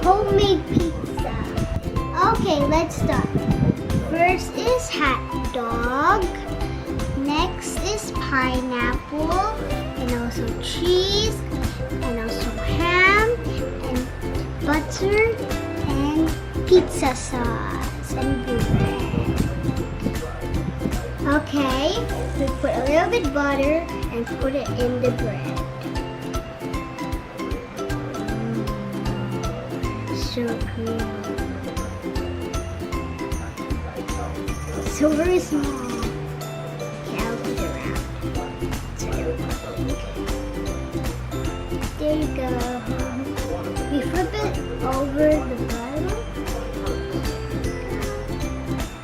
homemade pizza. Okay, let's start. First is hot dog. Next is pineapple, and also cheese, and also ham, and butter, and pizza sauce, and bread. Okay, we put a little bit butter and put it in the bread. So cool. So very small. There you go. We flip it over the bottom.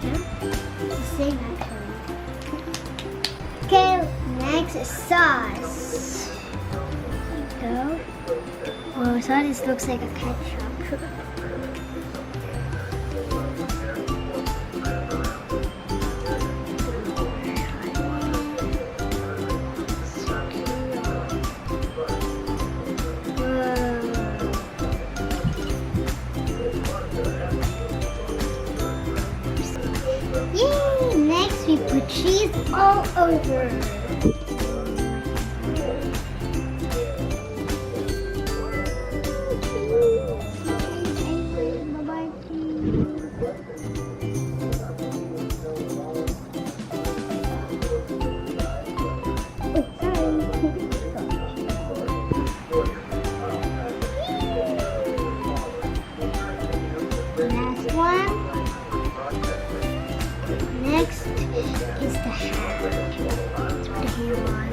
Yeah, the same actually. Okay, next is sauce. There you go. Oh, sauce looks like a ketchup. Yay! Next we put cheese all over. Bye-bye, cheese. Oh, sorry. Last one. Next is the ham. Let's put the ham on.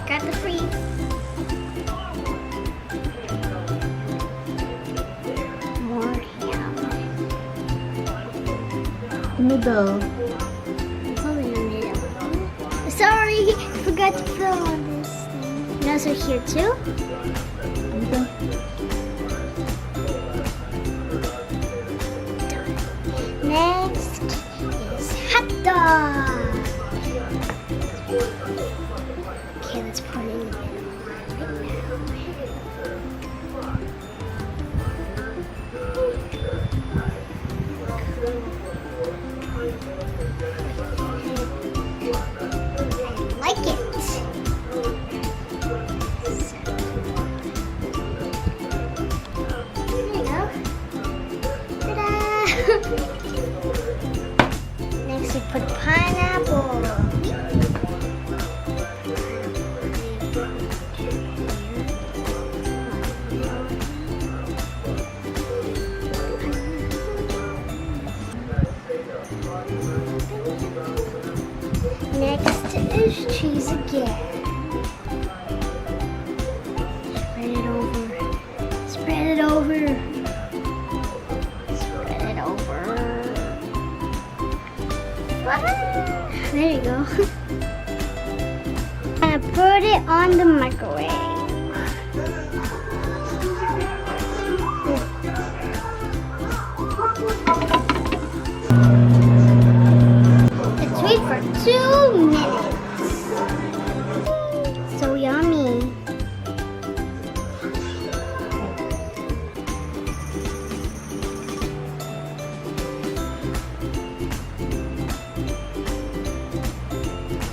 Got the freeze. More ham. Middle. It's only in the middle. Sorry, I forgot to fill on this thing. And also here too. Next is hot dog. Okay, let's put it in the middle I like it. There you go. Ta-da! Next we put pineapple. Next is cheese again. Spread it over. Spread it over. Spread it over. There you go. And put it on the microwave. Let's wait for 2 minutes. So yummy.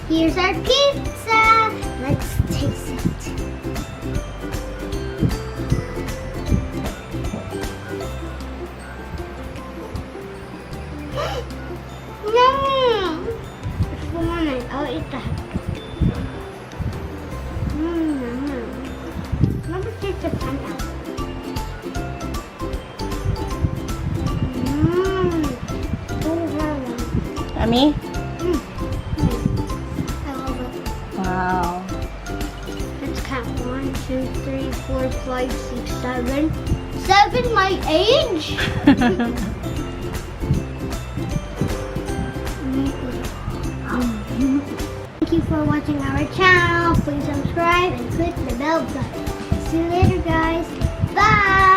Here's our pizza. Let's taste it. Yummy! It's the one I'll eat that. Number 6 is pineapple. Yummy? I love it. Wow. Let's count 1, 2, 3, 4, 5, 6, 7. 7 my age? Thank you for watching our channel. Please subscribe and click the bell button. See you later, guys. Bye!